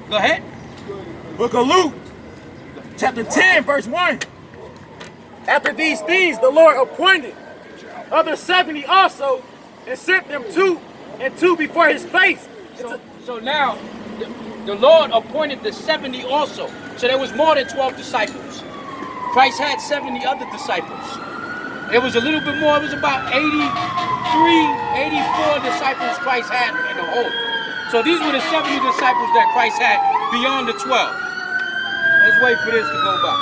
Go ahead. Book of Luke, chapter 10, verse 1. After these things, the Lord appointed other 70 also, and sent them 2 and 2 before his face. So now, the Lord appointed the 70 also. So there was more than 12 disciples. Christ had 70 other disciples. It was a little bit more. It was about 83, 84 disciples Christ had in the whole. So these were the 70 disciples that Christ had beyond the 12. Let's wait for this to go by.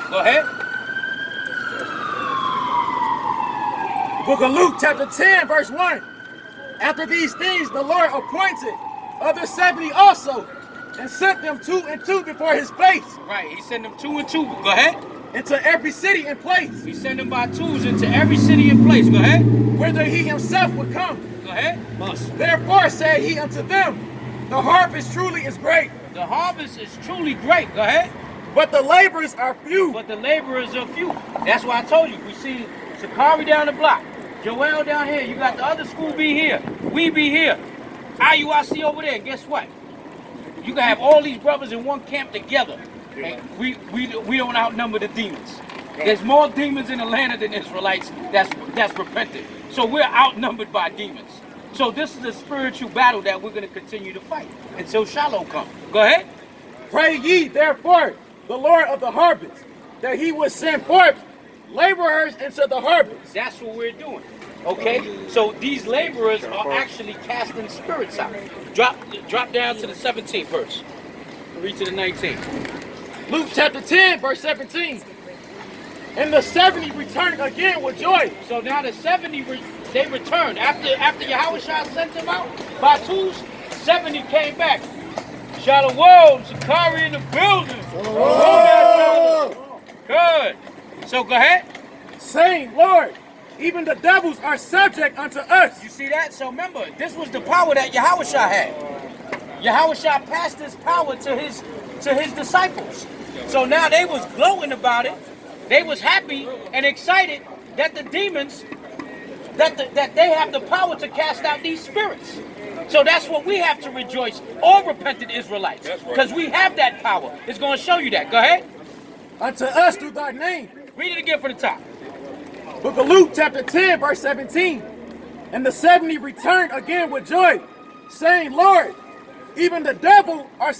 Go ahead. Book of Luke, chapter 10, verse 1. After these things, the Lord appointed other 70 also, and sent them 2 and 2 before his face. Right, he sent them 2 and 2. Go ahead. Into every city and place. He sent them by 2s into every city and place. Go ahead. Whither he himself would come. Go ahead. Therefore said he unto them, the harvest truly is great. The harvest is truly great. Go ahead. But the laborers are few. But the laborers are few. That's why I told you. We see Sakari down the block. Joel down here. You got the other school be here. We be here. IUIC over there. Guess what? You can have all these brothers in one camp together. And we don't outnumber the demons. There's more demons in the land than Israelites that's repentant. So we're outnumbered by demons. So this is a spiritual battle that we're going to continue to fight until Shiloh comes. Go ahead. Pray ye therefore the Lord of the harvest, that he would send forth laborers into the harvest. That's what we're doing. Okay? So these laborers are actually casting spirits out. Drop down to the 17th verse. Read to the 19th. Luke chapter 10, verse 17. And the 70 returned again with joy. So now the 70, they returned. After YHWH sent them out by 2s, 70 came back. Shalom, Sakari in the building. Oh. Good. So go ahead. Saying, Lord, even the devils are subject unto us. You see that? So remember, this was the power that YHWH had. YHWH passed this power to his disciples. So now they was glowing about it. They was happy and excited that the demons, that they have the power to cast out these spirits. So that's what we have to rejoice, all repentant Israelites, because we have that power. It's going to show you that. Go ahead. Unto us through thy name. Read it again from the top. Book of Luke chapter 10, verse 17. And the 70 returned again with joy, saying, Lord, even the devils are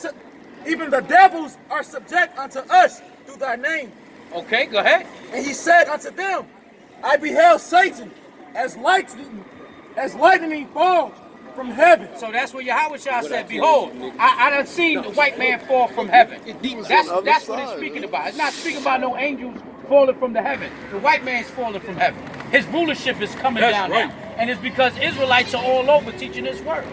subject unto us through thy name. Okay, go ahead. And he said unto them, I beheld Satan as lightning fall from heaven. So that's what YHWH said, behold, I done seen the white man fall from heaven. That's what it's speaking about. It's not speaking about no angels falling from the heaven. The white man's falling from heaven. His rulership is coming down now. And it's because Israelites are all over teaching this word.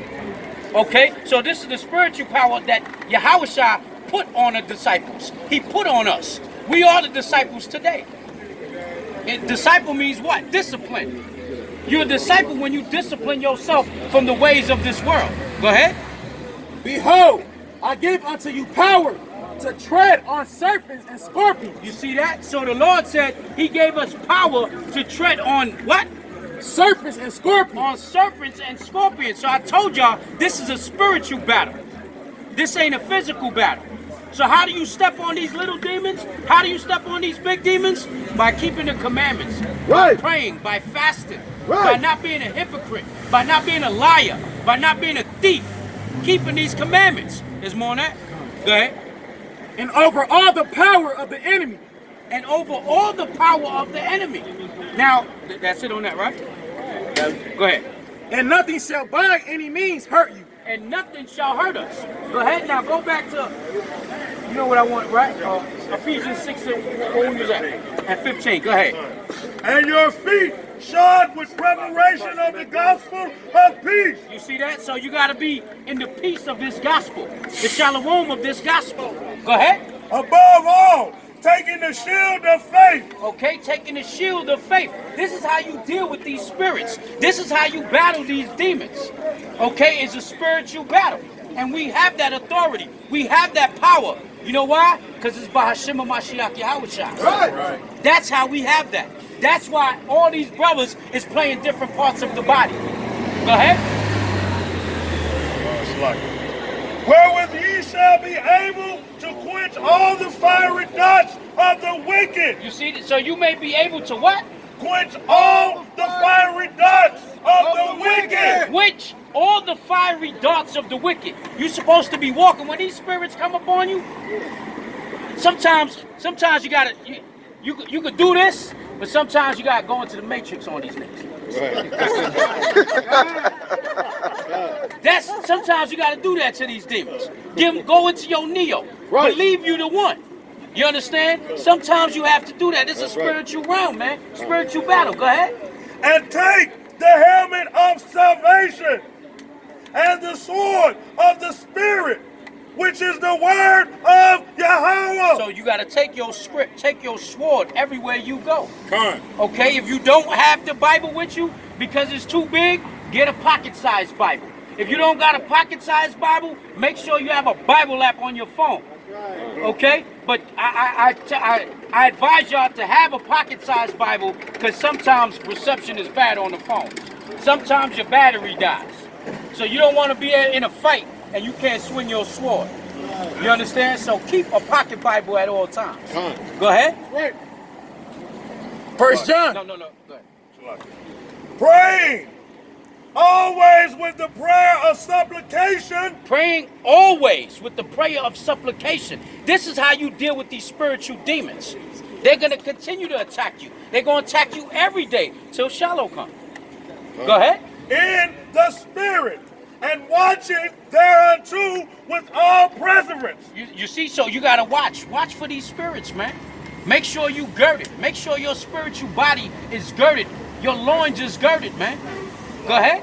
Okay, so this is the spiritual power that YHWH put on the disciples. He put on us. We are the disciples today. And disciple means what? Discipline. You're a disciple when you discipline yourself from the ways of this world. Go ahead. Behold, I give unto you power to tread on serpents and scorpions. You see that? So the Lord said he gave us power to tread on what? Serpents and scorpions. On serpents and scorpions. So I told y'all, this is a spiritual battle. This ain't a physical battle. So how do you step on these little demons? How do you step on these big demons? By keeping the commandments. By praying, by fasting. By not being a hypocrite. By not being a liar. By not being a thief. Keeping these commandments. There's more on that. Go ahead. And over all the power of the enemy. And over all the power of the enemy. Now, that's it on that, right? Go ahead. And nothing shall by any means hurt you. And nothing shall hurt us. Go ahead now, go back to, you know what I want, right? Ephesians 6 and what was that? And 15, go ahead. And your feet shod with preparation of the gospel of peace. You see that? So you got to be in the peace of this gospel, the shalom of this gospel. Go ahead. Above all, taking the shield of faith. Okay, taking the shield of faith. This is how you deal with these spirits. This is how you battle these demons. okay, is a spiritual battle. And we have that authority. We have that power. You know why? Because it's by Hamasiyach YHWHshi. Right. That's how we have that. That's why all these brothers is playing different parts of the body. Go ahead. Wherewith ye shall be able to quench all the fiery darts of the wicked. You see, so you may be able to what? Quench all the fiery darts of the wicked. Quench all the fiery darts of the wicked. You're supposed to be walking. When these spirits come upon you, sometimes you gotta, you could do this, but sometimes you gotta go into the matrix on these niggas. Sometimes you gotta do that to these demons. Go into your Neo. Believe you the one. You understand? Sometimes you have to do that. This is a spiritual realm, man. Spiritual battle. Go ahead. And take the helmet of salvation and the sword of the Spirit, which is the word of Yahweh. So you got to take your script, take your sword everywhere you go. Come. Okay, if you don't have the Bible with you because it's too big, get a pocket-sized Bible. If you don't got a pocket-sized Bible, make sure you have a Bible app on your phone. Okay, but I advise y'all to have a pocket-sized Bible because sometimes reception is bad on the phone. Sometimes your battery dies. So you don't want to be in a fight and you can't swing your sword. You understand? So keep a pocket Bible at all times. Go ahead. Right. 1 John. No. Go ahead. Praying always with the prayer of supplication. Praying always with the prayer of supplication. This is how you deal with these spiritual demons. They're going to continue to attack you. They're going to attack you every day till Shiloh comes. Go ahead. In the Spirit, and watching thereunto with all perseverance. You see, so you got to watch. Watch for these spirits, man. Make sure you girded. Make sure your spiritual body is girded. Your loins is girded, man. Go ahead.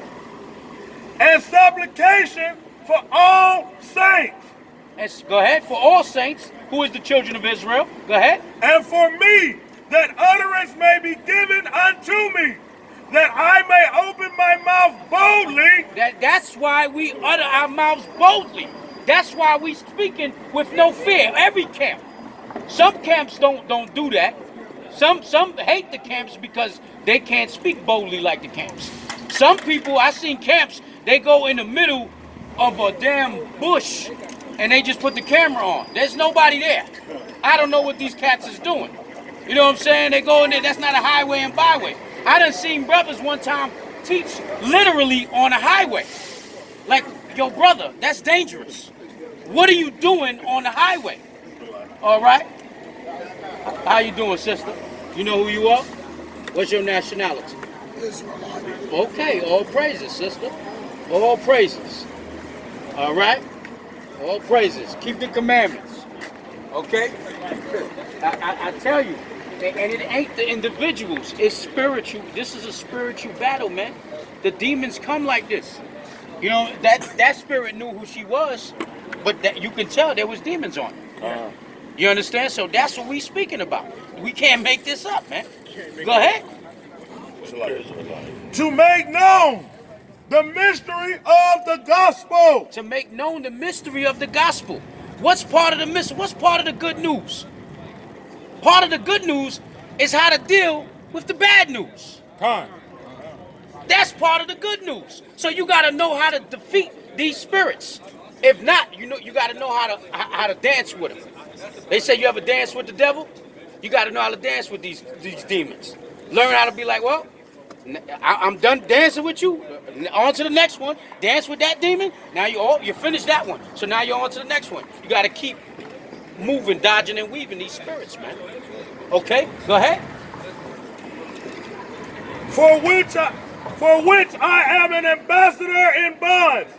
And supplication for all saints. Go ahead. For all saints, who is the children of Israel. Go ahead. And for me, that utterance may be given unto me, that I may open my mouth boldly. That's why we utter our mouths boldly. That's why we speaking with no fear. Every camp. Some camps don't do that. Some hate the camps because they can't speak boldly like the camps. Some people, I seen camps, they go in the middle of a damn bush and they just put the camera on. There's nobody there. I don't know what these cats is doing. You know what I'm saying? They go in there, that's not a highway and byway. I done seen brothers one time teach literally on a highway. Like, yo brother, that's dangerous. What are you doing on the highway? All right? How you doing, sister? You know who you are? What's your nationality? Israelite. Okay, all praises, sister. All praises. All right? All praises. Keep the commandments. Okay? I tell you, and it ain't the individuals, it's spiritual. This is a spiritual battle, man. The demons come like this. You know, that spirit knew who she was, but that you can tell there was demons on her. You understand? So that's what we speaking about. We can't make this up, man. Go ahead. To make known the mystery of the gospel. To make known the mystery of the gospel. What's part of the mystery? What's part of the good news? Part of the good news is how to deal with the bad news. That's part of the good news. So you got to know how to defeat these spirits. If not, you got to know how to dance with them. They say you ever dance with the devil? You got to know how to dance with these demons. Learn how to be like, well, I'm done dancing with you. On to the next one. Dance with that demon. Now you finished that one. So now you're on to the next one. You got to keep moving, dodging, and weaving these spirits, man. Okay, go ahead. For which I am an ambassador in bonds,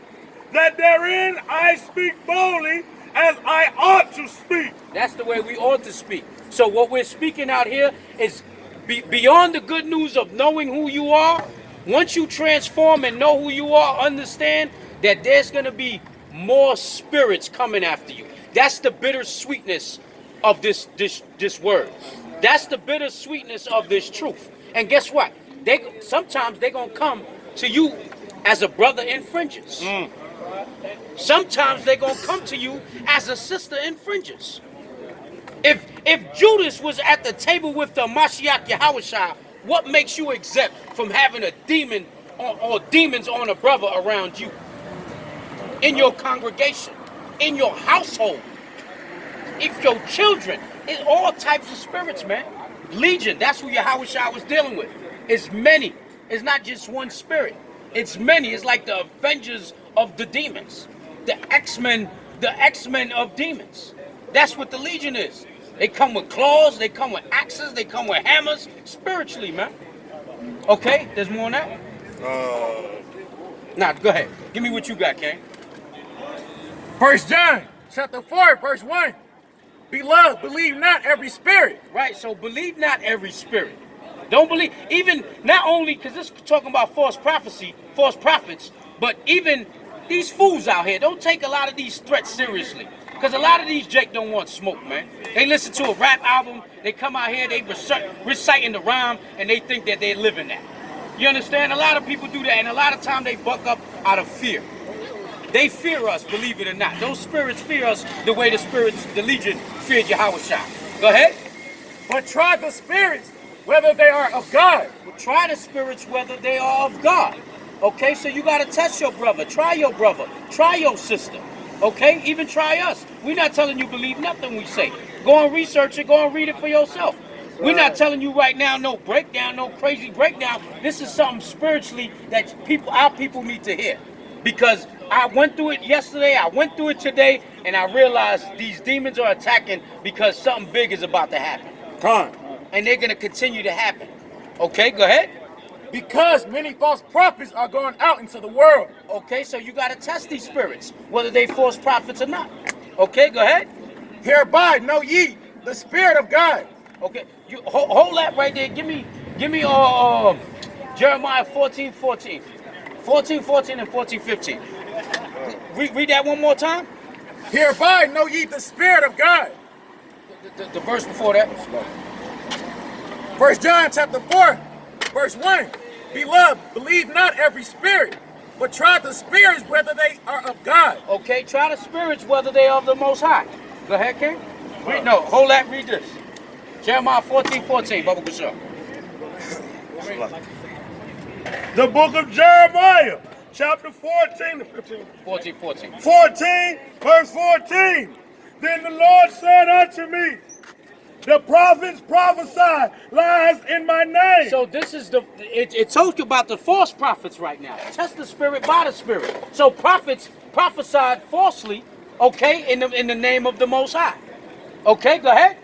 that therein I speak boldly as I ought to speak. That's the way we ought to speak. So what we're speaking out here is beyond the good news of knowing who you are. Once you transform and know who you are, understand that there's going to be more spirits coming after you. That's the bittersweetness of this word. That's the bittersweetness of this truth. And guess what? Sometimes they're going to come to you as a brother infringes. Sometimes they're going to come to you as a sister infringes. If Judas was at the table with the Hamasiyach YHWHshi, what makes you exempt from having a demon or demons on a brother around you? In your congregation, in your household, if your children, it's all types of spirits, man. Legion, that's who YHWHshi was dealing with. It's many. It's not just one spirit. It's many. It's like the Avengers of the demons. The X-Men of demons. That's what the Legion is. They come with claws, they come with axes, they come with hammers, spiritually, man. Okay, there's more on that? Nah, go ahead. Give me what you got, King. 1 John chapter 4, verse 1. Beloved, believe not every spirit. Right, so believe not every spirit. Don't believe, even, not only, because this is talking about false prophecy, false prophets, but even these fools out here, don't take a lot of these threats seriously. Because a lot of these Jake don't want smoke, man. They listen to a rap album, they come out here, they reciting the rhyme, and they think that they're living that. You understand? A lot of people do that, and a lot of time they buck up out of fear. They fear us, believe it or not. Those spirits fear us the way the spirits, the Legion, feared YHWHshi. Go ahead. But try the spirits, whether they are of God. But try the spirits, whether they are of God. Okay, so you got to test your brother. Try your brother. Try your sister. Okay, even try us. We're not telling you believe nothing we say. Go and research it. Go and read it for yourself. We're not telling you right now no breakdown, no crazy breakdown. This is something spiritually that our people need to hear. Because I went through it yesterday, I went through it today, and I realized these demons are attacking because something big is about to happen. And they're going to continue to happen. Okay, go ahead. Because many false prophets are going out into the world. Okay, so you got to test these spirits, whether they false prophets or not. Okay, go ahead. Hereby know ye the Spirit of God. Okay, you hold that right there. Give me Jeremiah 14:14. 14:14 and 14:15. Read that one more time. Hereby know ye the Spirit of God. The verse before that. 1 John chapter 4, verse 1. Beloved, believe not every spirit, but try the spirits whether they are of God. Okay, try the spirits whether they are of the Most High. Go ahead, King. No, hold that, read this. Jeremiah 14:14, Baba Bashar. The book of Jeremiah, chapter 14 to 15. 14:14. 14, verse 14. Then the Lord said unto me, the prophets prophesy lies in my name. So this is it told you about the false prophets right now. Test the spirit by the spirit. So prophets prophesied falsely, okay, in the name of the Most High. Okay, go ahead.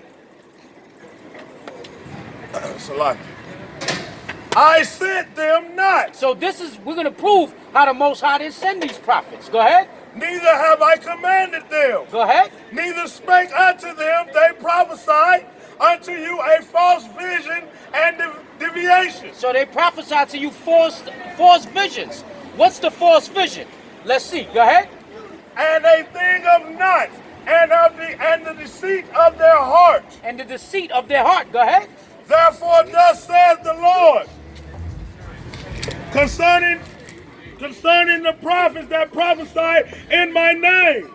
I sent them not. So we're going to prove how the Most High didn't send these prophets. Go ahead. Neither have I commanded them. Go ahead. Neither spake unto them, they prophesied unto you a false vision and deviation. So they prophesied to you false visions. What's the false vision? Let's see. Go ahead. And a thing of naught, and the deceit of their heart. And the deceit of their heart. Go ahead. Therefore thus saith the Lord, concerning the prophets that prophesy in my name.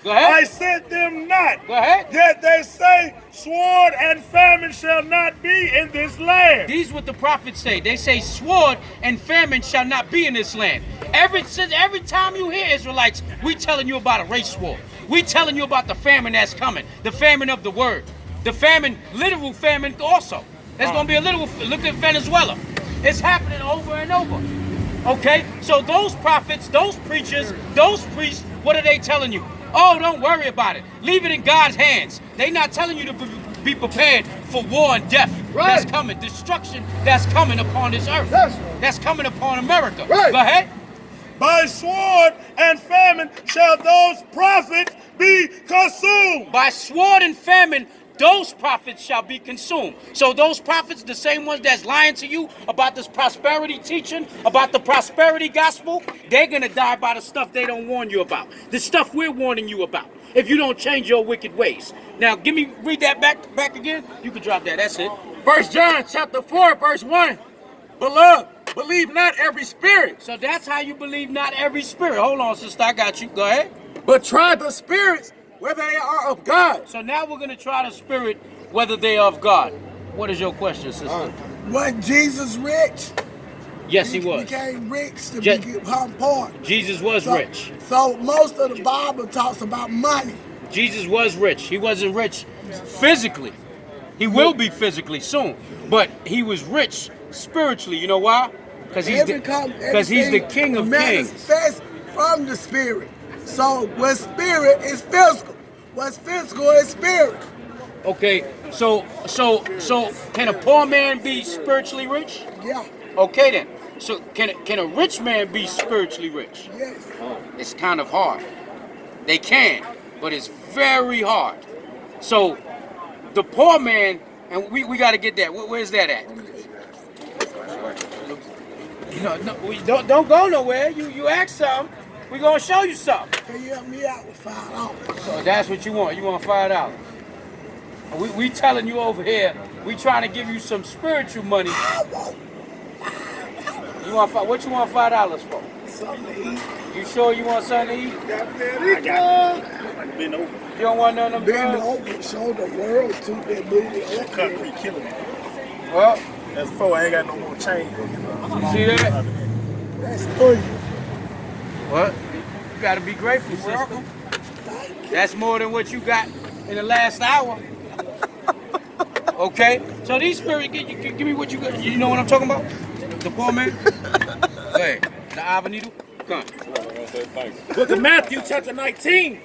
Go ahead. I sent them not. Go ahead. Yet they say, sword and famine shall not be in this land. These what the prophets say. They say sword and famine shall not be in this land. Every time you hear Israelites, we telling you about a race war. We telling you about the famine that's coming. The famine of the word. The famine, literal famine also. There's going to be a literal, look at Venezuela. It's happening over and over. Okay, so those prophets, those preachers, those priests, what are they telling you? Oh, don't worry about it. Leave it in God's hands. They're not telling you to be prepared for war and death. Right. That's coming. Destruction that's coming upon this earth. Yes. That's coming upon America. Right. Go ahead. By sword and famine shall those prophets be consumed. By sword and famine, those prophets shall be consumed. So those prophets, the same ones that's lying to you about this prosperity teaching, about the prosperity gospel, they're going to die by the stuff they don't warn you about. The stuff we're warning you about. If you don't change your wicked ways. Now, read that back again. You can drop that. That's it. 1 John chapter 4, verse 1. Beloved, believe not every spirit. So that's how you believe not every spirit. Hold on, sister, I got you. Go ahead. But try the spirits whether they are of God. So now we're going to try the spirit whether they are of God. What is your question, sister? Was Jesus rich? Yes, he was. Became rich to become poor. Jesus was rich. So most of the Bible talks about money. Jesus was rich. He wasn't rich physically. He will be physically soon. But he was rich spiritually. You know why? Because he's the King of Kings. Manifest from the spirit. So what spirit is physical. What's physical is spirit. Okay, so can a poor man be spiritually rich? Yeah. Okay then. So can a rich man be spiritually rich? Yes. It's kind of hard. They can, but it's very hard. So the poor man, and we got to get that. Where's that at? Don't go nowhere. You ask something, we gonna show you something. Can you help me out with $5? So that's what you want. You want $5. We telling you over here. We trying to give you some spiritual money. You want what you want $5 for? Something to eat. You sure you want something to eat? I got it. Been over. You don't want none of them Been drugs? over, show the world to that movie. Country killing me. Well, That's 4. I ain't got no more change. you see that? That's 3. What? You gotta be grateful, sister. That's more than what you got in the last hour. Okay? So these spirits, give me what you got. You know what I'm talking about? The poor man? Go ahead. The Ivan needle? Come on. Book of Matthew, chapter 19,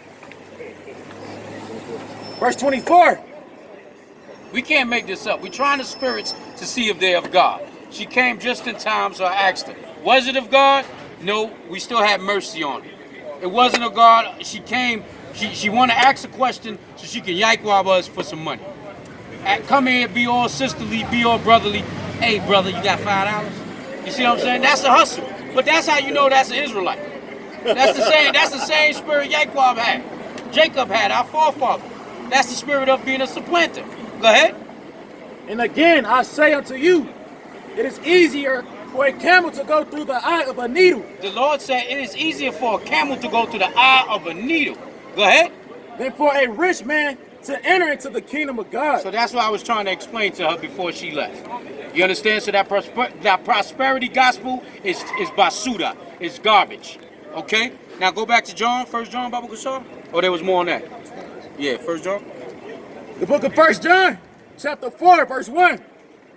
verse 24. We can't make this up. We're trying the spirits to see if they're of God. She came just in time, so I asked her, was it of God? No, we still had mercy on her. It wasn't of God. She came, she wanted to ask a question so she can YHWH us for some money. Come here, be all sisterly, be all brotherly. Hey, brother, you got $5? You see what I'm saying? That's a hustle. But that's how you know that's an Israelite. That's the same spirit YHWH had. Jacob had, our forefather. That's the spirit of being a supplanter. Go ahead. And again, I say unto you, it is easier for a camel to go through the eye of a needle. The Lord said it is easier for a camel to go through the eye of a needle. Go ahead. Than for a rich man to enter into the kingdom of God. So that's what I was trying to explain to her before she left. You understand? So that prosperity gospel is basuda. It's garbage. Okay? Now go back to John, 1 John, Baba Kusar. Oh, there was more on that. Yeah, 1 John. The book of 1 John, chapter 4, verse 1.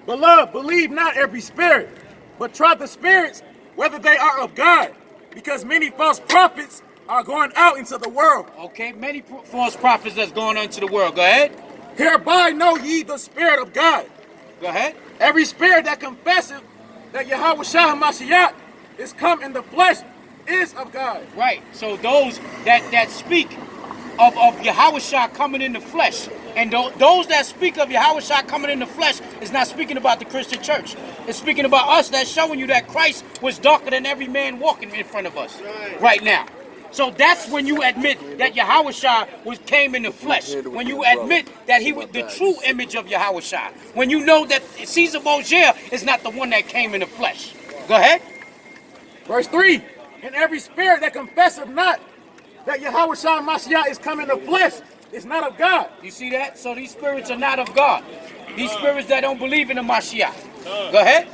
Beloved, believe not every spirit, but try the spirits whether they are of God, because many false prophets are going out into the world. Okay, many false prophets that's going into the world. Go ahead. Hereby know ye the Spirit of God. Go ahead. Every spirit that confesseth that YHWH Hamasiyach is come in the flesh is of God. Right. So those that speak of YHWH coming in the flesh, and those that speak of YHWH coming in the flesh is not speaking about the Christian church. It's speaking about us. That's showing you that Christ was darker than every man walking in front of us right now. So that's when you admit that YHWH came in the flesh. When you admit that he was the true image of YHWH. When you know that Caesar Borgia is not the one that came in the flesh. Go ahead. Verse 3. And every spirit that confesseth not that YHWH Hamasiyach is come in the flesh is not of God. You see that? So these spirits are not of God. These spirits that don't believe in the Mashiach. Go ahead.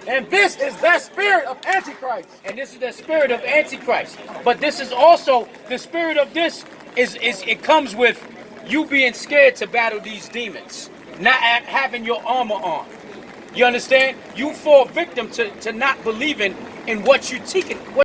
And this is that spirit of Antichrist. And this is the spirit of Antichrist. But this is also, the spirit of this is it comes with you being scared to battle these demons. Not having your armor on. You understand? You fall victim to not believing in what you're teaching.